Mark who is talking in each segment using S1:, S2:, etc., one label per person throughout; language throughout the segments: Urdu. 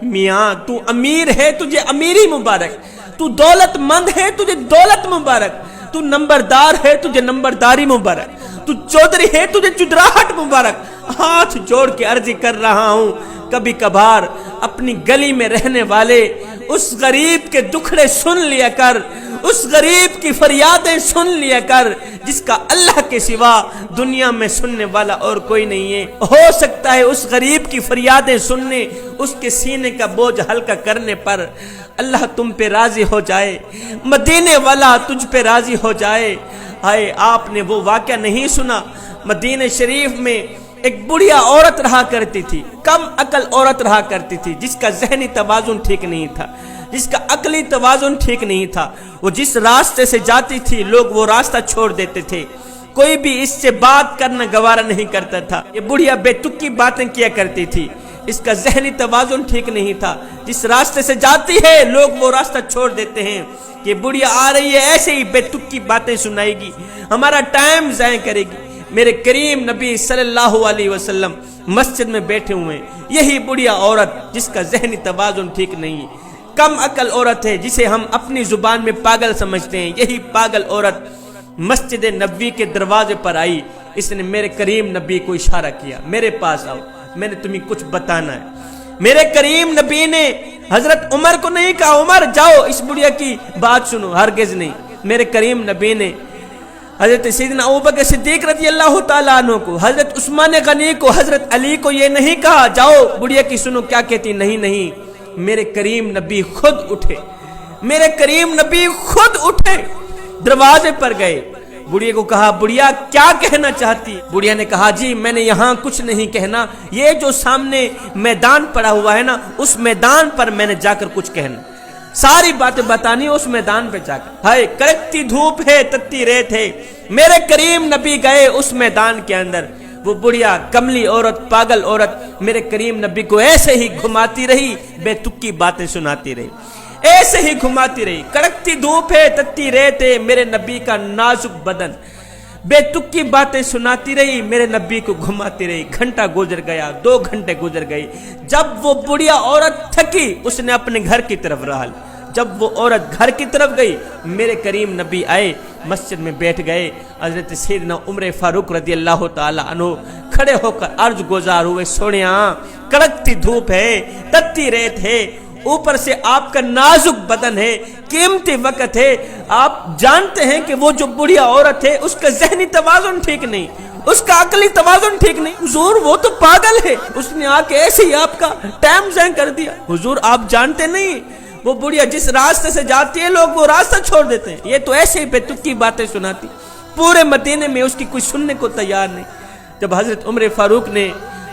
S1: میاں تو امیر ہے تجھے امیری مبارک، تو دولت مند ہے تجھے دولت مبارک، تو نمبردار ہے تجھے نمبرداری مبارک، تو چودھری ہے تجھے چودراہٹ مبارک۔ ہاتھ جوڑ کے عرض کر رہا ہوں، کبھی کبھار اپنی گلی میں رہنے والے اس غریب کے دکھڑے سن لیا کر، اس غریب کی فریادیں سن لیا کر جس کا اللہ کے سوا دنیا میں سننے والا اور کوئی نہیں ہے۔ ہو سکتا ہے اس غریب کی فریادیں سننے، اس کے سینے کا بوجھ ہلکا کرنے پر اللہ تم پہ راضی ہو جائے، مدینے والا تجھ پہ راضی ہو جائے۔ ہائے آپ نے وہ واقعہ نہیں سنا؟ مدینہ شریف میں ایک بڑھیا عورت رہا کرتی تھی، کم عقل عورت رہا کرتی تھی، جس کا ذہنی توازن ٹھیک نہیں تھا، جس کا عقلی توازن ٹھیک نہیں تھا۔ وہ جس راستے سے جاتی تھی لوگ وہ راستہ چھوڑ دیتے تھے، کوئی بھی اس سے بات کرنا گوارا نہیں کرتا تھا۔ یہ بڑھیا بے تکی باتیں کیا کرتی تھی، اس کا ذہنی توازن ٹھیک نہیں تھا۔ جس راستے سے جاتی ہے لوگ وہ راستہ چھوڑ دیتے ہیں کہ بڑھیا آ رہی ہے، ایسے ہی بے تکی باتیں سنائے گی، ہمارا ٹائم ضائع کرے گی۔ میرے کریم نبی صلی اللہ علیہ وسلم مسجد میں بیٹھے ہوئے، یہی بڑھیا عورت جس کا ذہنی توازن ٹھیک نہیں ہے، کم عقل عورت ہے جسے ہم اپنی زبان میں پاگل سمجھتے ہیں، یہی پاگل عورت مسجد نبوی کے دروازے پر آئی۔ اس نے میرے کریم نبی کو اشارہ کیا، میرے پاس آؤ، میں نے تمہیں کچھ بتانا ہے۔ میرے کریم نبی نے حضرت عمر کو نہیں کہا عمر جاؤ اس بڑھیا کی بات سنو، ہرگز نہیں۔ میرے کریم نبی نے حضرت سیدنا ابوبکر صدیق رضی اللہ تعالیٰ عنہ کو، حضرت عثمان غنی کو، حضرت علی کو یہ نہیں کہا جاؤ بڑھیا کی سنو کیا کہتی، نہیں نہیں۔ میرے کریم نبی خود اٹھے، میرے کریم نبی خود اٹھے، دروازے پر گئے، بڑھیا کو کہا بڑھیا کیا کہنا چاہتی؟ بڑھیا نے کہا جی میں نے یہاں کچھ نہیں کہنا، یہ جو سامنے میدان پڑا ہوا ہے نا اس میدان پر میں نے جا کر کچھ کہنا، ساری باتیں بتانی اس میدان پہ جا کر۔ ہائے کڑکتی دھوپ ہے تتی ریت ہے، میرے کریم نبی گئے اس میدان کے اندر، وہ بڑھیا کملی عورت پاگل عورت میرے کریم نبی کو ایسے ہی گھماتی رہی، بے تکی باتیں سناتی رہی، ایسے ہی گھماتی رہی۔ کڑکتی دھوپ ہے تتی ریت ہے، میرے نبی کا نازک بدن، بے تکی باتیں سناتی رہی، میرے نبی کو گھماتی رہی۔ گھنٹہ گزر گیا، 2 گھنٹے گزر گئی، جب وہ بڑھیا عورت تھکی اس نے اپنے گھر کی طرف رہا۔ جب وہ عورت گھر کی طرف گئی میرے کریم نبی آئے، مسجد میں بیٹھ گئے۔ حضرت سیدنا عمر فاروق رضی اللہ تعالی عنہ کھڑے ہو کر عرض گزار ہوئے، سونیا کڑکتی دھوپ ہے تتی ریت ہے، اوپر سے آپ کا نازک بدن ہے، قیمتی وقت ہے، آپ جانتے ہیں کہ وہ جو بڑھیا عورت ہے اس کا ذہنی توازن ٹھیک نہیں، اس کا عقلی توازن ٹھیک نہیں، حضور وہ تو پاگل ہے، اس نے آ کے ایسے ہی آپ کا ٹائم ضائع کر دیا۔ حضور آپ جانتے نہیں وہ بڑھیا جس راستے سے جاتی ہے لوگ وہ راستہ چھوڑ دیتے ہیں، یہ تو ایسے ہی بے تکی باتیں سناتی، پورے مدینے میں اس کی کوئی سننے کو تیار نہیں۔ جب حضرت عمر فاروق نے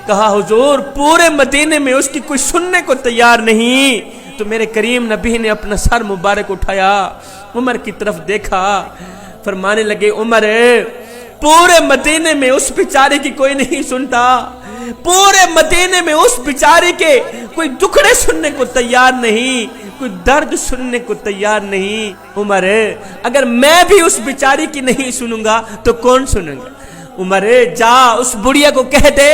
S1: کہا حضور پورے مدینے میں اس کی کوئی سننے کو تیار نہیں، تو میرے کریم نبی نے اپنا سر مبارک اٹھایا، عمر کی طرف دیکھا، فرمانے لگے عمر پورے مدینے میں اس بیچاری کی کوئی نہیں سنتا، پورے مدینے میں اس بیچاری کے کوئی دکھڑے سننے کو تیار نہیں، کوئی درد سننے کو تیار نہیں۔ عمر اگر میں بھی اس بیچاری کی نہیں سنوں گا تو کون سنیں گا؟ عمر جا اس بڑھیا کو کہہ دے،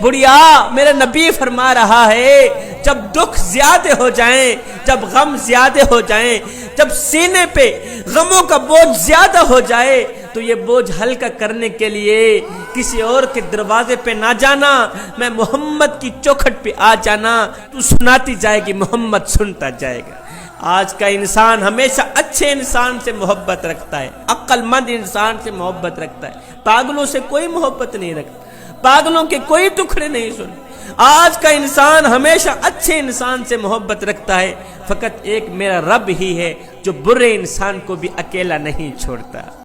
S1: بڑھیا میرا نبی فرما رہا ہے جب دکھ زیادہ ہو جائیں، جب غم زیادہ ہو جائیں، جب سینے پہ غموں کا بوجھ زیادہ ہو جائے تو یہ بوجھ ہلکا کرنے کے لیے کسی اور کے دروازے پہ نہ جانا، میں محمد کی چوکھٹ پہ آ جانا، تو سناتی جائے گی محمد سنتا جائے گا۔ آج کا انسان ہمیشہ اچھے انسان سے محبت رکھتا ہے، عقل مند انسان سے محبت رکھتا ہے، پاگلوں سے کوئی محبت نہیں رکھتا، پاگلوں کے کوئی ٹکڑے نہیں سنتے۔ آج کا انسان ہمیشہ اچھے انسان سے محبت رکھتا ہے، فقط ایک میرا رب ہی ہے جو برے انسان کو بھی اکیلا نہیں چھوڑتا۔